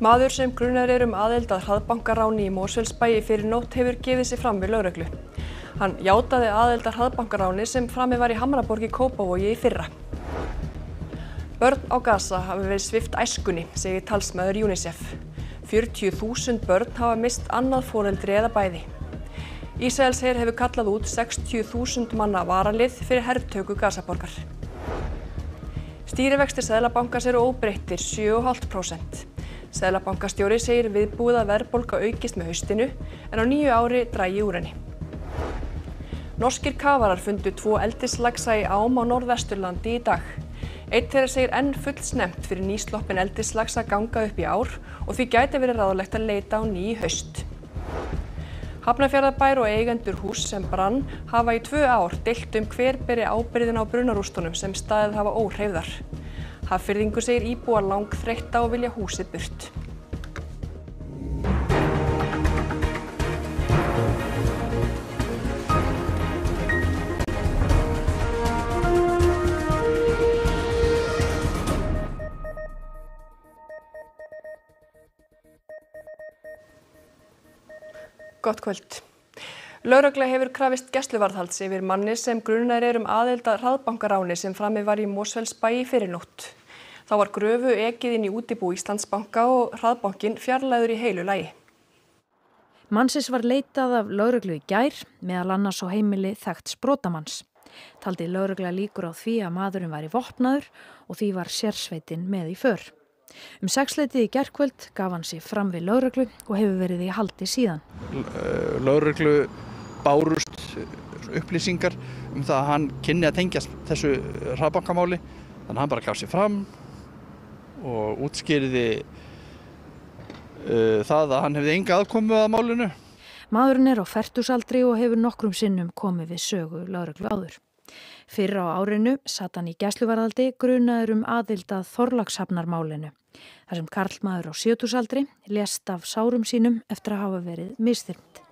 Maður sem grunaður aðild að hraðbankaráni í Mosfellsbæ í fyrrinótt hefur gefið sig fram við lögreglu. Hann játaði aðild að hraðbankaráni sem framið var í Hamraborg í Kópavogi í fyrra. Börn á Gaza hafa verið svipt æskunni, segir talsmaður UNICEF. 40.000 börn hafa misst annað foreldri eða bæði. Ísraelsher hefur kallað út 60.000 manna varalið fyrir hertöku Gazaborgar. Stýrivextir Seðlabankans eru óbreyttir 7,5%. Seðlabankastjóri segir viðbúið að verðbólga aukist með haustinu en á nýju ári dragi úr henni. Norskir kafarar fundu 2 eldislaxa í ám á Norðvesturlandi í dag. Einn þeirra segir enn fullsnemmt fyrir nýsloppinn eldislax að ganga upp í ár og því gæti verið ráðlegt að leita á ný í haust. Hafnarfjarðarbær og eigendur húss sem brann hafa í 2 ár deilt hver beri ábyrgðina á brunarústunum sem staðið hafa óhreyfðar. Hafnfirðingur segir íbúa langþreytta og vilja húsið burt. Gott kvöld. Lögregla hefur krafist gæsluvarðhalds yfir manni sem grunaður aðild að hraðbankaráni sem framið var í Mosfellsbæ í fyrrinótt. Þá var gröfu ekið inn í útibú Íslandsbanka og hraðbankinn fjarlægður í heilu lagi. Mannsins var leitað af lögreglu í gær, meðal annars á heimili þekkts brotamanns. Taldi lögregla líkur á því að maðurinn væri vopnaður og því var sérsveitin með í för. 6-leytið í gærkvöld gaf hann sig fram við lögreglu og hefur verið í haldi síðan. Lögreglu bárust upplýsingar það að hann kynni að tengjast þessu hraðbankamáli, þannig að hann bara gaf sig fram og útskýrði það að hann hefði enga aðkomu að málinu. Maðurinn á fertugsaldri og hefur nokkrum sinnum komið við sögu lögreglu áður. Fyrr á árinu sat hann í gæsluvarðhaldi grunaður aðild að Þorlákshafnarmálinu, þar sem karlmaður á 70-aldri lést af sárum sínum eftir að hafa verið misþyrmt.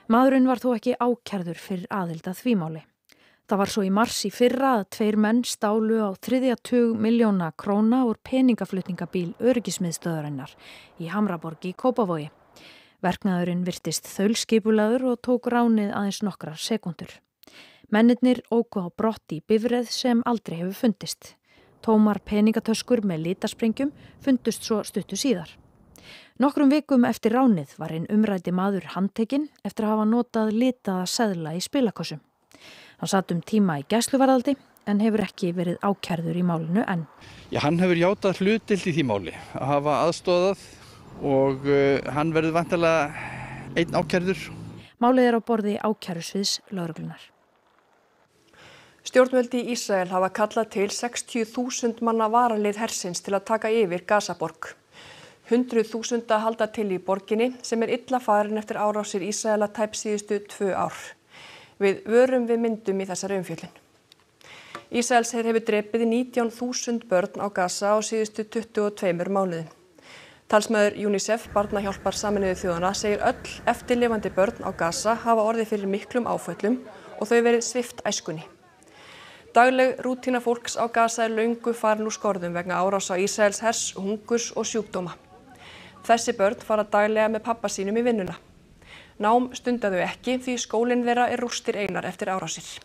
Maðurinn var þó ekki ákærður fyrir aðild að því máli. Það var svo í mars í fyrra að 2 menn stálu á 3 tug milljóna króna úr peningaflutningabíl öryggismiðstöðvarinnar í Hamraborg í Kópavogi. Verknaðurinn virtist þaulskipulagður og tók ránið aðeins nokkrar sekúndur. Mennirnir óku á brott í bifreið sem aldrei hefur fundist. Tómar peningatöskur með litasprengjum fundust svo stuttu síðar. Nokkrum vikum eftir ránið var einn umræddi maður handtekinn eftir að hafa notað litaða seðla í spilakössum. Hann sat tíma í gæsluvarðhaldi en hefur ekki verið ákærður í málinu enn. Hann hefur játað hlutdeild í því máli að hafa aðstoðað og hann verður væntanlega einn ákærður. Málið á borði ákærusviðs lögreglunar. Stjórnvöld í Ísrael hafa kallað til 60.000 manna varalið hersins til að taka yfir Gazaborg. 100.000 halda til í borginni sem illa farin eftir árásir Ísraela tæp síðustu 2 ár. Við vörum við myndum í þessari umfjöllun. Ísraelsher hefur drepið 19.000 börn á Gaza á síðustu 22 mánuðum. Talsmaður UNICEF, barnahjálpar Sameinuðu þjóðanna, segir öll eftirlifandi börn á Gaza hafa orðið fyrir miklum áföllum og þau verið svipt æskunni. Dagleg rútína fólks á Gaza löngu farin úr skorðum vegna árása Ísraels hers, hungurs og sjúkdóma. Þessi börn fara daglega með pappa sínum í vinnuna. Nám stunda þau ekki því skólinn þeirra rústir einar eftir árásir.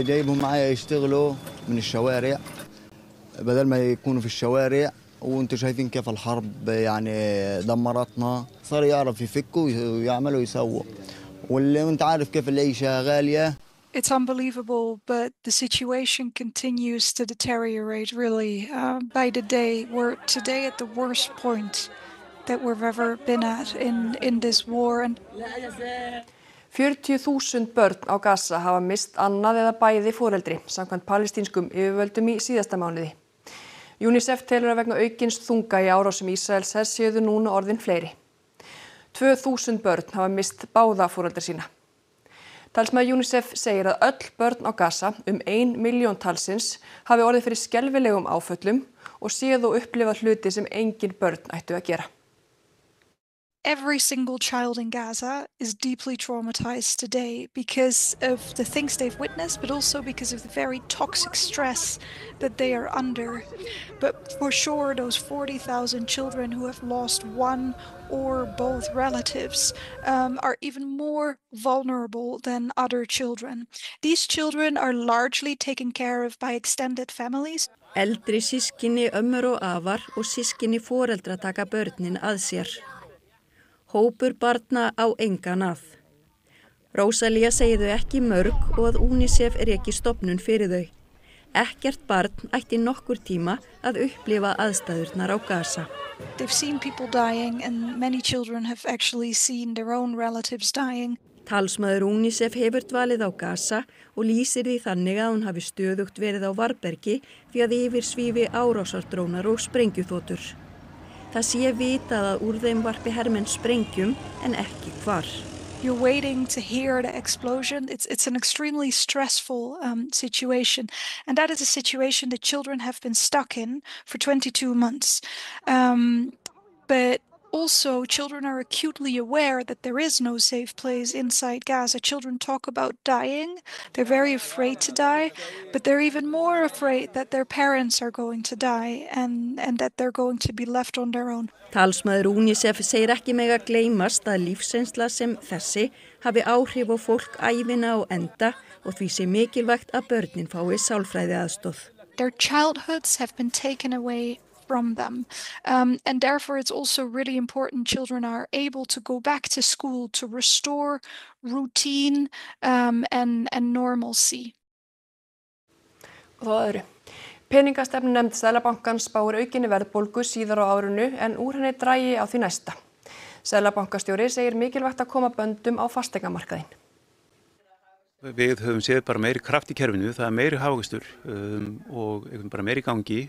جايبهم معايا يشتغلوا من الشوارع بدل ما يكونوا في الشوارع وانتم شايفين كيف الحرب يعني دمرتنا صار يعرف يفكوا ويعملوا ويسووا واللي انت عارف كيف العيشة غالية. It's unbelievable, but the situation continues to deteriorate really by the day. We're today at the worst point that we've ever been at in this war. 40.000 börn á Gaza hafa mist annað eða bæði foreldri, samkvæmt palestínskum yfirvöldum í síðasta mánuði. UNICEF telur að vegna aukins þunga í árásum Ísraels hers séu núna orðin fleiri. 2.000 börn hafa mist báða foreldra sína. Talsmaður UNICEF segir að öll börn á Gaza 1 milljón talsins hafi orðið fyrir skelfilegum áföllum og séð og upplifað hluti sem engin börn ættu að gera. every single child in Gaza is deeply traumatized today because of the things they've witnessed, but also because of the very toxic stress that they are under. But for sure, those 40,000 children who have lost one or both relatives are even more vulnerable than other children. These children are largely taken care of by extended families. Eldri systkini, ömmur og afar og systkini foreldra taka börnin að sér. Hópur barna á engan að. Rósalía segir þau ekki mörg og að UNICEF ekki stofnun fyrir þau. Ekkert barn ætti nokkur tíma að upplifa aðstæðurnar á Gaza. They've seen people dying and many children have actually seen their own relatives dying. Talsmaður UNICEF hefur dvalið á Gaza og lýsir því þannig að hún hafi stöðugt verið á varðbergi því að yfir svífi árásardrónar og sprengjuþotur. Það sé vitað að úr þeim varpi hermenn sprengjum en ekki hvar. You're waiting to hear the explosion. It's an extremely stressful situation. And that is a situation that children have been stuck in for 22 months. But also, children are acutely aware that there is no safe place inside Gaza. Children talk about dying. They're very afraid to die, but they're even more afraid that their parents are going to die and that they're going to be left on their own. Talsmaður UNICEF segir ekki mega gleymast að lífsreynsla sem þessi hafi áhrif á fólk ævina á enda og því sé mikilvægt að börnin fái sálfræðiaðstoð. Their childhoods have been taken away from them. And therefore it's also really important children are able to go back to school to restore routine and normalcy. Og þá öðru. Peningastefnunefnd Seðlabankans spáir aukinni verðbólgu síðar á árinu en úr henni dragi á því næsta. Seðlabankastjóri segir mikilvægt að koma böndum á fasteignamarkaðinn. Við höfum séð bara meiri kraft í kerfinu, það meiri hagvöxtur og bara meiri gangi,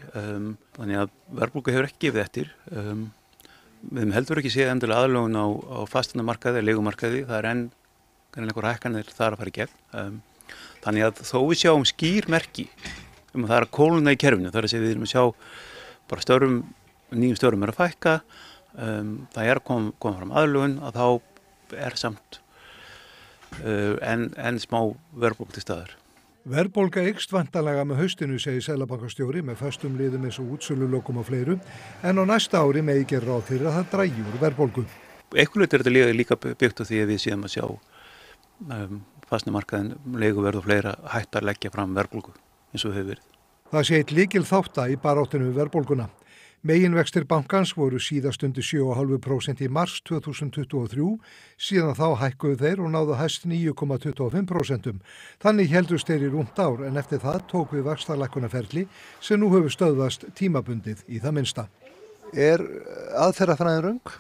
þannig að verðbólga hefur ekki gefið eftir. Við höfum heldur ekki séð endilega aðlögun á fasteignamarkaði eða leigumarkaði, það enn einhver hækkanir þar að fara í gegn. Þannig að þó við sjáum skýr merki að það að kólna í kerfinu, það að segja við erum að sjá bara nýjum störfum að fækka, það að koma fram aðlögun að þá samt en smá verðbólga til staðar. Verðbólga eykst væntanlega með haustinu, segir seðlabankastjóri með föstum liðum eins og útsölulokum og fleiru, en á næsta ári megi gera ráð fyrir að það dragi úr verðbólgu. Eitthvað er þetta líka byggt á því að við séum að sjá fasteignamarkaðinn, leiguverð og fleira hætta að leggja fram verðbólgu eins og hefur verið. Það sé eitt lykilþátta í baráttinu við verðbólguna. Meginvextir bankans voru síðast undir 7,5% í mars 2023, síðan þá hækkuðu þeir og náðu hæst 9,25%. Þannig héldust þeir í rúmt ár en eftir það tók við vaxtalækkunarferli sem nú hefur stöðvast tímabundið í það minnsta. Er aðferðafræðin röng?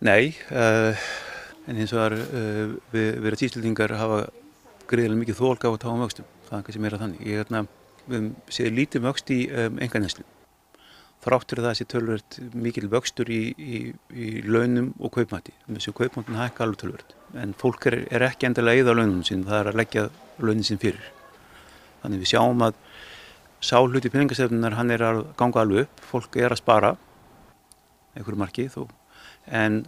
Nei, en hins vegar við Íslendingar hafa gríðarlega mikið þolgáfu að táma vöxtum. Það er kannski meira þannig. Við höfum séð lítið vöxt í einkaneyslu. Þráttur það sé töluvert mikil vöxtur í launum og kaupmætti. Þessu kaupmættin hækka alveg töluvert. En fólk er ekki endilega að eyða launum sín, það að leggja launin sín fyrir. Þannig við sjáum að sá hluti peningastefnunnar hann að ganga alveg upp. Fólk að spara einhverju marki þó. En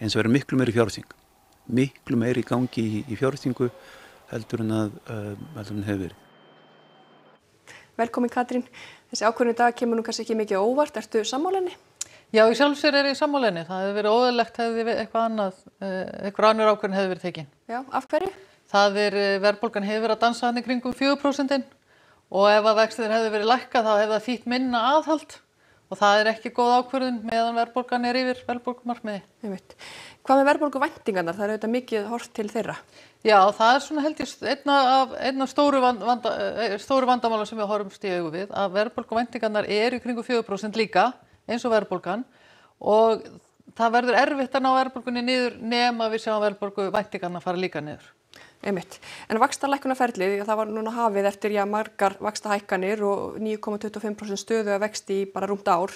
eins og miklu meiri fjárfesting. Miklu meiri gangi í fjárfestingu heldur en hefur verið. Velkomin Katrín. Þessi ákvörðun í dag kemur nú kannski ekki mikið óvart. Ertu sammála henni? Já, í sjálfu sér ég sammála henni. Það hefði verið óeðlilegt hefði eitthvað annað, einhver annar ákvörðun hefði verið tekin. Já, af hverju? Það verðbólgan hefur verið að dansa hann í kringum 4% og ef að vextir hefði verið lækkað þá hefði það þýtt minna aðhald og það ekki góð ákvörðun meðan verðbólgan yfir verðbólgumarkmiði. Hvað með verðbólguvæntingarnar? Það auðvitað mikið horft til þeirra. Já, það svona held ég einn af stóru vandamála sem við horfumst í augu við, að verðbólguvæntingarnar í kringum 4% líka, eins og verðbólgan, og það verður erfitt að ná verðbólgunni niður nema við sjáum verðbólguvæntingarnar fara líka niður. Einmitt. En vaxtalækkunarferlið, það var núna hafið eftir margar vaxtahækkanir og 9,25% stöðu að vexti í bara rúmt ár.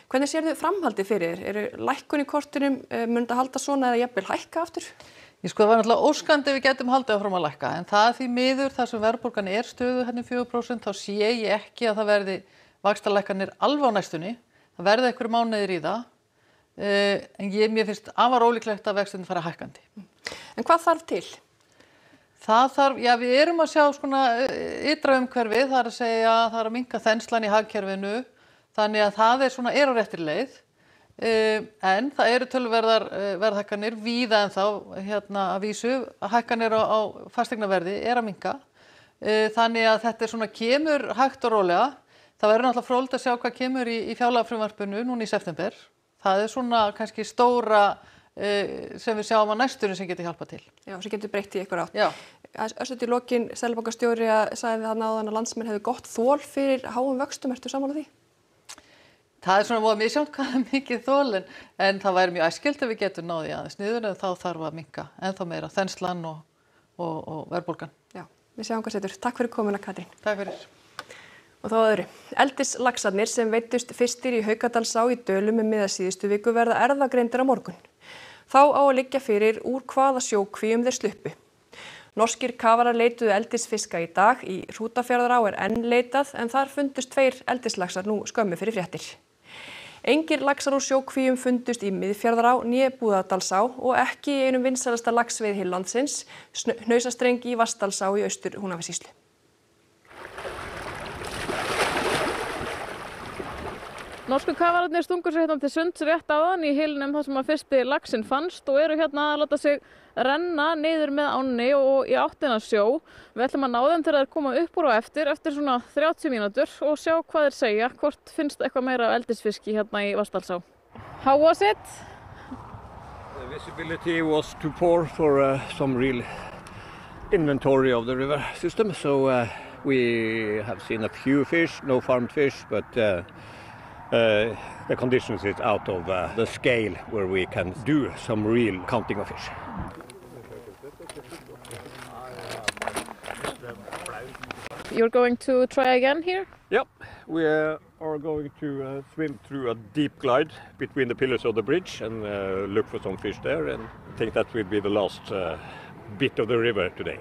Hvernig sérðu framhaldið fyrir? Eru lækkun í kortinum, mun þetta halda svona eða jafnvel hækka aftur? Það var náttúrulega óskandi ef við getum haldið áfram að lækka, en það því miður þar sem verðbólgan stöðu 4%, þá sé ég ekki að það verði vaxtalækkanir alveg á næstunni. Það verði einhverjir mánuðir í það. en mér finnst afar ólíklegt að vextirnir fara hækkandi. En hvað þarf til? Það þarf, við erum að sjá svona ytra umhverfið, það að segja, það að minnka þenslan í hagkerfinu, þannig að það svona á réttri leið, en það eru töluverðar verðhækkanir víða en þá, að vísu, hækkanir á fasteignaverði að minnka, þannig að þetta svona kemur hægt og rólega. Það verður náttúrulega fróðlegt að sjá hvað kemur í fjárlagafrumvarpinu núna í september. Það svona kannski stóra sem við sjáum á næstunni sem getur hjálpað til. Já, sem getur breytt í ykkur átt. Já. Örstuð í lokin, Seðlabankastjóri sagði þarna áðan að landsmenn hefði gott þol fyrir háum vöxtum. Ertu sammála því? Það svona voða misjafnt hvað mikið þol, en það væri mjög æskilegt ef við getum náði aðeins niður, en þá þarf að minnka ennþá meira þenslan og verðbólgan. Já, við sjáum hvað setur. Takk fyrir komuna, Katrín. Takk fyrir. Og þá öðru. Eldislaxarnir sem veiddust fyrstir í Haukadalsá í Dölum síðustu viku verða erfðagreindir á morgun. Þá á að liggja fyrir úr hvaða sjókvíum þeir sluppu. Norskir kafarar leituðu eldisfiska í dag, í Hrútafjarðará enn leitað en þar fundust 2 eldislaxar nú skömmu fyrir fréttir. Engir laxar úr sjókvíum fundust í Miðfjarðará né Búðardalsá og ekki í einum vinsælasta laxveiðihýl landsins, Hnausastreng í Vatnsdalsá í Austur-Húnavatnssýslu. Norsku kafararnir stungu sér til sunds rétt áðan í hylnum þar sem að fyrsti laxinn fannst og eru að láta sig renna niður með ánni og í áttina sjó. Við ætlum að ná þeim til að koma upp úr og eftir svona 30 mínútur og sjá hvað þeir segja, hvort finnst eitthvað meira af eldisfiski í Vatnsdalsá. How was it? The visibility was too poor for some real inventory of the river system, so we have seen a few fish, no farmed fish, but the conditions is out of the scale where we can do some real counting of fish. You're going to try again here? Yep, we are going to swim through a deep glide between the pillars of the bridge and look for some fish there, and I think that will be the last bit of the river today.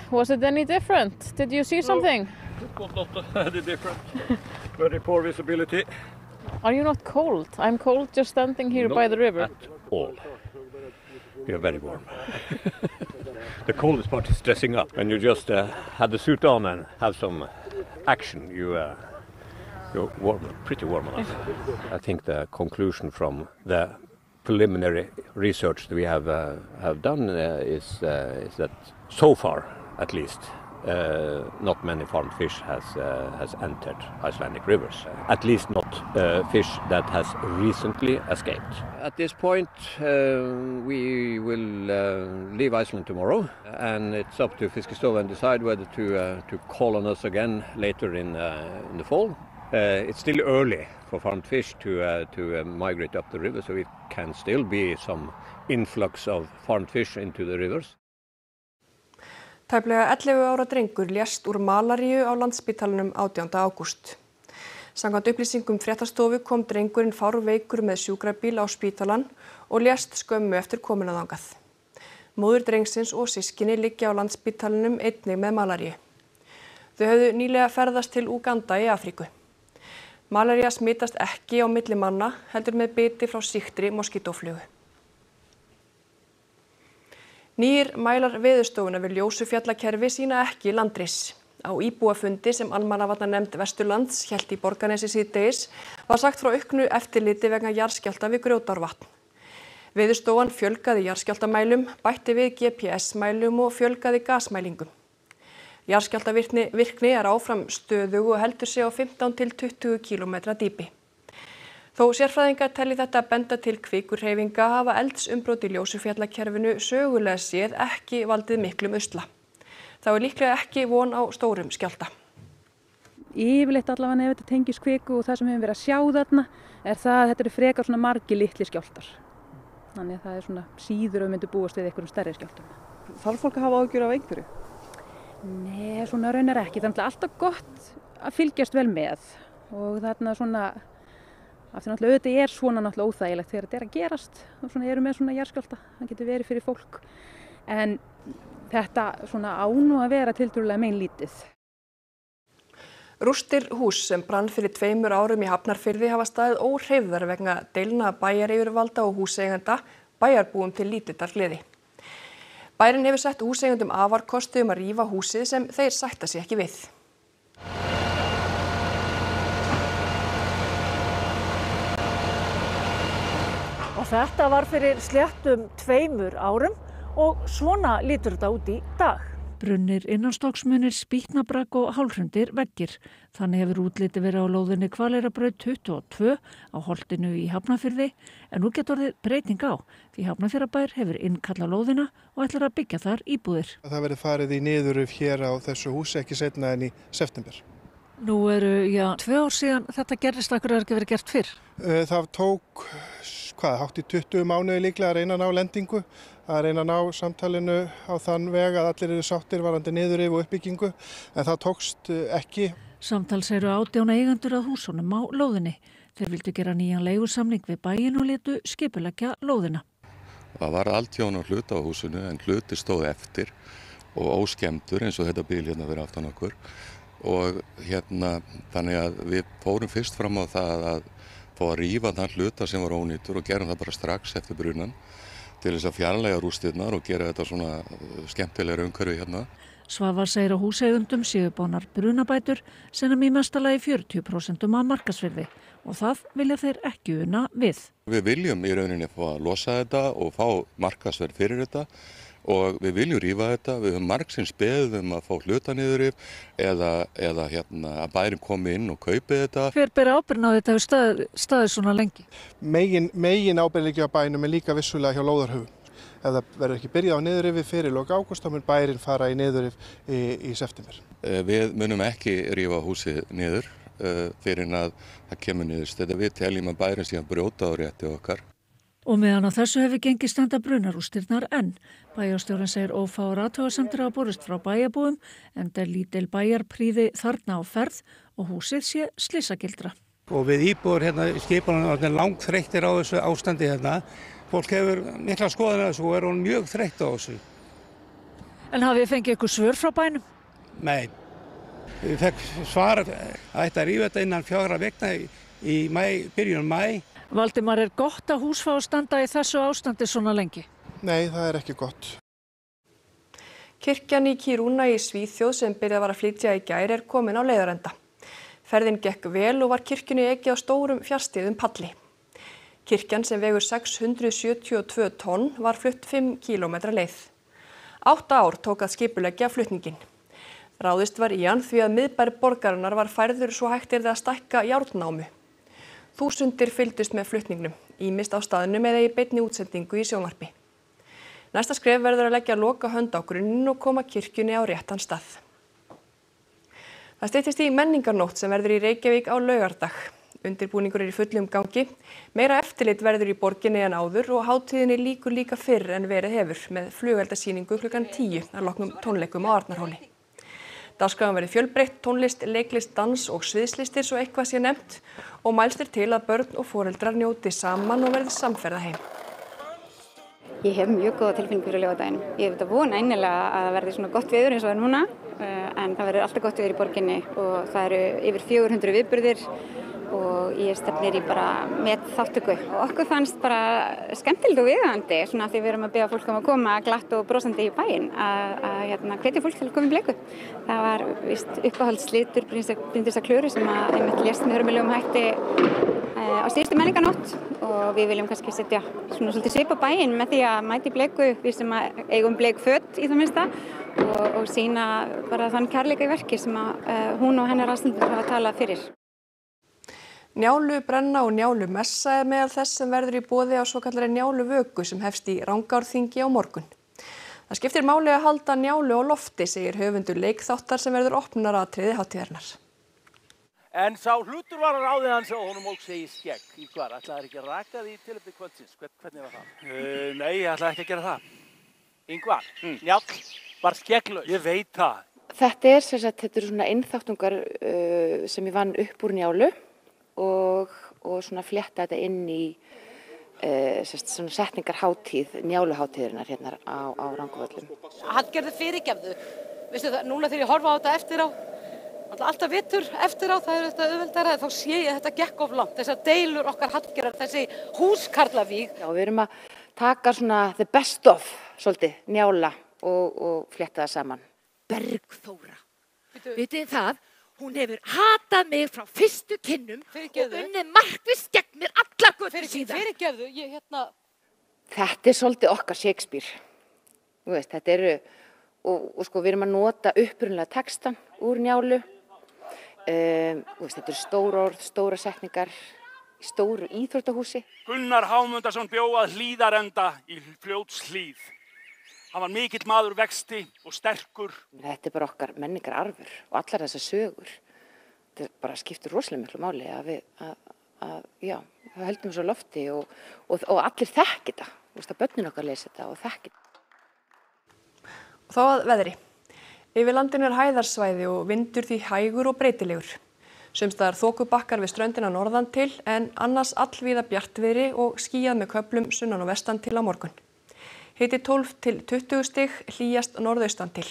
Was it any different? Did you see something? It was not any different. Very poor visibility. Are you not cold? I'm cold just standing here by the river. Not at all. We are very warm. The coldest part is dressing up. When you just have the suit on and have some action, you're warm, pretty warm enough. I think the conclusion from the preliminary research that we have done is that so far, at least, not many farmed fish has entered Icelandic rivers. At least not fish that has recently escaped. At this point, we will leave Iceland tomorrow, and it's up to Fiskistofa and decide whether to call on us again later in the fall. It's still early for farmed fish to migrate up the river, so it can still be some influx of farmed fish into the rivers. Tæplega 11 ára drengur lést úr malaríu á Landspítalanum 18. ágúst. Samkvæmt upplýsingum fréttastofu kom drengurinn fárveikur með sjúkrabíl á spítalan og lést skömmu eftir komuna þangað. Móðir drengsins og systkini liggja á Landspítalanum einnig með malaríu. Þau höfðu nýlega ferðast til Uganda í Afríku. Malaría smitast ekki á milli manna, heldur með biti frá sýktri moskítóflugu. Nýir mælar Veðurstofuna við Ljósufjallakerfi sýna ekki landris. Á íbúafundi sem Almannavarnanefnd Vesturlands hélt í Borgarnesi síðdegis var sagt frá auknu eftirliti vegna jarðskjálfta við Grjótárvatn. Veðurstofan fjölgaði jarðskjálftamælum, bætti við GPS-mælum og fjölgaði gasmælingum. Jarðskjálftavirkni áfram stöðug og heldur sig á 15 til 20 km dýpi. Þó sérfræðingar telli þetta benda til kvikurhreyfinga hafa eldsumbrot í Ljósufjallakerfinu sögulega séð ekki valdið miklum usla. Þá líklega ekki von á stórum skjálfta. Yfirleitt allavega ef þetta tengist kviku og það sem við höfum verið að sjá þarna það að þetta eru frekar svona margir litli skjálftar. Þannig að það svona síður að við myndum búast við einhverjum stærri skjálftum. Þarf fólk að hafa áhyggjur af einhverju? Nei, svona raunar ekki. Það er alltaf gott að fylgjast vel með og þarna svona af því náttúrulega auðvitað svona náttúrulega óþægilegt þegar þetta að gerast og svona eru með svona jarðskjálfta, það getur verið fyrir fólk. En Þetta svona á nú að vera tiltölulega meinlítið. Rústir hús sem brann fyrir 2 árum í Hafnarfirði hafa staðið óhreyfðar vegna deilna bæjaryfirvalda og húseigenda, bæjarbúum til lítillar gleði. Bærinn hefur sett húseigendum afarkosti að rífa húsið sem þeir sætta sig ekki við. Og þetta var fyrir sléttum 2 árum og svona lítur þetta út í dag. Brunnir innanstokksmunir, spýtnabrak og hálfhrundir veggir. Þannig hefur útliti verið á lóðinni Hvaleyrarbraut 22 á Holtinu í Hafnarfirði, en nú getur orðið breyting á því Hafnarfjarðarbær hefur innkallað lóðina og ætlar að byggja þar íbúðir. Það verið farið í niðurrif hér á þessu húsi ekki seinna en í september. Nú eru 2 ár síðan þetta gerðist, af hverju er ekki verið gert fyrr? Það tók hátt í 20 mánuði líklega að reyna að ná lendingu, að reyna að ná samtalinu á þann veg að allir eru sáttir varðandi niðurrif og uppbyggingu, en það tókst ekki. Samtals eru 18 eigendur að húsunum á lóðinni. Þeir vildu gera nýjan leigusamning við bæinn og létu skipuleggja lóðina. Það var altjón á hluta á húsinu en hluti stóð eftir og óskemmtur eins og þetta bíl hérna fyrir aftan okkur. Og þannig að við fórum fyrst fram á það að fá að rífa þann hluta sem var ónýtur og gerum það bara strax eftir brunan til þess að fjarlægja rústirnar og gera þetta svona skemmtilegra umhverfi hérna. Svavar segir að húseigendum séu búnar brunabætur sem í mesta lagi 40% af markaðsvirði og það vilja þeir ekki una við. Við viljum í rauninni fá að losa þetta og fá markaðsverð fyrir þetta og við viljum rífa þetta. Við höfum margsins beðið að fá hluta niðurrif eða að bærin komi inn og kaupi þetta. Hver ber ábyrgð á þetta hefur staðið svona lengi? Megin ábyrgð liggja á bænum er líka vissulega hjá lóðarhöfum. Ef það verður ekki byrjað á niðurrifi fyrir lok ágúst þá mun bærin fara í niðurrif í september. Við munum ekki rífa húsið niður fyrir að það kemur niðurst. Þetta við teljum að bærin sé að brjóta á rétti okkar. Og meðan á þessu hefur gengið standa brunarústirnar enn. Bæjarstjórinn segir ófáar athugasemdir hafa borist frá bæjarbúum enda er lítil bæjarprýði þarna á ferð og húsið sé slysagildra. Og við íbúar hérna í skipunum er langt þreyttir á þessu ástandi hérna. Fólk hefur mikla skoðun á þessu og er mjög þreytt á þessu. En hafið þið fengið ykkur svör frá bænum? Nei. Við fekk svar að þetta rífa þetta innan 4 vikna í byrjun maí. Valdimar, er gott að hús fá að standa í þessu ástandi svona lengi? Nei, það er ekki gott. Kirkjan í Kiruna í Svíþjóð sem byrjað var að flytja í gær er komin á leiðarenda. Ferðin gekk vel og var kirkjunni ekið á stórum fjarstíðum palli. Kirkjan sem vegur 672 tonn var flutt 5 kílómetra leið. 8 ár tók að skipuleggja flutningin. Ráðist var í hann því að miðbær borgarinnar var færður svo hægt að stækka járnnámu. Þúsundir fylgdust með flutningnum, ýmist á staðnum eða í beinni útsendingu í sjónvarpi. Næsta skref verður að leggja loka hönd á grunninn og koma kirkjunni á réttan stað. Það styttist í menningarnótt sem verður í Reykjavík á laugardag. Undirbúningur er í fullum gangi, meira eftirlit verður í borginni en áður og hátíðinni lýkur líka fyrr en verið hefur með flugeldasýningu klukkan 10 að loknum tónleikum á Arnarhóli. Dagskráin verður fjölbreytt, tónlist, leiklist, dans og sviðslistir svo eitthvað sé nefnt og mælst er til að börn og foreldrar njóti saman og verði samferða heim. Ég hef mjög góða tilfinningu fyrir laugardaginn. Ég hef þetta vona innilega að það verði svona gott veður eins og það er núna en það verður alltaf gott veður í borginni og það eru yfir 400 viðburðir og ég stefnir í bara með þáttöku. Og okkur fannst bara skemmtilegt og viðeigandi svona því við erum að biðja fólk að koma glatt og brosandi í bæinn að hvetja fólk til að koma í Bleiku. Það var víst uppáhaldslitur Bryndísar Klöru sem að einmitt lést með hörmulegum hætti á síðustu menningarnótt og við viljum kannski setja svona svolítið svip á bæinn með því að mæta í Bleiku við sem að eigum bleik föt í það minnsta og sýna bara þann kærleika í verki sem að hún og hennar aðstandendur hafa talað fyrir. Njálubrenna og njálumessa er meðal þess sem verður í boði á svokallari njáluvöku sem hefst í Rangárþingi á morgun. Það skiptir máli að halda njálu á lofti, segir höfundur leikþáttar sem verður opnunaratriði hátíðarinnar. En sá hlutur var að ráðið hans og honum óg segi skegg. Í hvar? Ætlaði ekki að raka því í tilefni kvöldsins? Hvernig var það? Nei, ég ætlaði ekki að gera það. Yngvar, Njáll var skegglaus. Ég veit það. Þetta eru svona innþáttungar sem ég vann upp úr njálu og svona flétta þetta inn í svona setningarhátíð, njáluhátíðurinnar hérna á Rangárvöllum. Hallgerður fyrirgefðu, veistu það, núna þegar ég horfa á þetta eftir á, alltaf vitur eftir á, það er þetta auðveldara, þá sé ég að þetta gekk of langt, þessar deilur okkar Hallgerðar, þessi húskarlavíg. Já, við erum að taka svona the best of, svolítið, njála og flétta það saman. Bergþóra, vitið það, hún hefur hatað mig frá fyrstu kynnum og unnið markvisst gegn mér allar götur síðan. Fyrirgefðu, ég hérna... Þetta svolítið okkar Shakespeare. Þú veist, þetta eru, og sko við erum að nota upprunalega textan úr Njálu. Þetta eru stór orð, stóra setningar í stóru íþróttahúsi. Gunnar Hámundarson bjó að Hlíðarenda í Fljótshlíð. Hann var mikill maður vexti og sterkur. Þetta bara okkar menningararfur og allar þessar sögur. Þetta bara skiptir rosalega miklu máli að við höldum þessu á lofti og allir þekki þetta. Þú veist að börnin okkar lesa þetta og þekki þetta. Þá að veðri. Yfir landinu hæðarsvæði og vindur því hægur og breytilegur. Sumstaðar þokubakkar við ströndina norðan til en annars allvíða bjartviðri og skýjað með köflum sunnan og vestan til á morgun. Hiti 12 til 20 stig, hlýjast norðaustan til.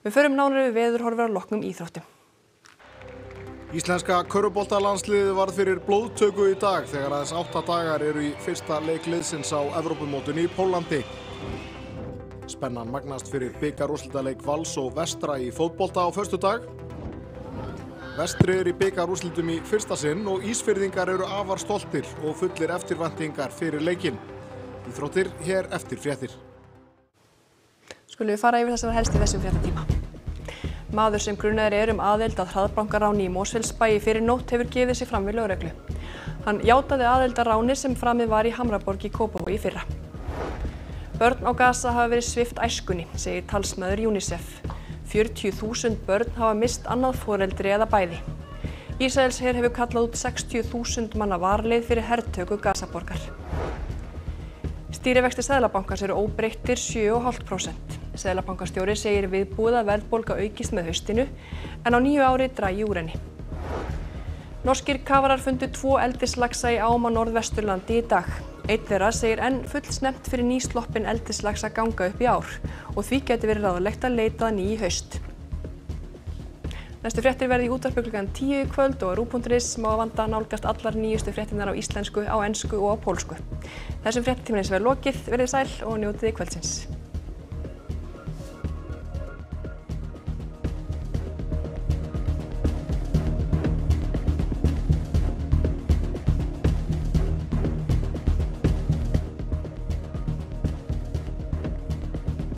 Við förum nánar við veðurhorfur að loknum íþróttum. Íslenska körfuboltalandsliðið varð fyrir blóðtöku í dag þegar aðeins 8 dagar eru í fyrsta leik liðsins á Evrópumótinu í Póllandi. Spennan magnast fyrir bikarúrslitaleik Vals og Vestra í fótbolta á föstudag. Vestri í bikarúrslitum í fyrsta sinn og Ísfirðingar eru afar stoltir og fullir eftirvæntingar fyrir leikinn. Íþróttir hér eftir fréttir. Skulum við fara yfir það sem var helst í þessum fréttatíma. Maður sem grunaður aðild að hraðbankaráni í Mosfellsbæ fyrir nótt hefur gefið sig fram við lögreglu. Hann játaði aðild að ráni sem framið var í Hamraborg í Kópavogi í fyrra. Börn á Gaza hafa verið svipt æskunni, segir talsmaður UNICEF. 40.000 börn hafa mist annað foreldri eða bæði. Ísraelsher hefur kallað út 60.000 manna varaleið fyrir hertöku Gazaborgar. Stýrivextir Seðlabankans eru óbreyttir 7,5%. Seðlabankastjóri segir viðbúið að verðbólga aukist með haustinu en á nýju ári dragi úr henni. Norskir kafarar fundu 2 eldislaxa í ám á Norðvesturlandi í dag. Einn þeirra segir enn fullsnemmt fyrir nýsloppinn eldislax að ganga upp í ár og því geti verið ráðlegt að leita að ný í haust. Næstu fréttir verði í útvarpi klukkan 10 í kvöld og RÚV.is má að vanda nálgast allar nýjustu fréttirnar á íslensku, á ensku og á pólsku. Þessum fréttatímanum er lokið, verið sæl og njótið kvöldsins.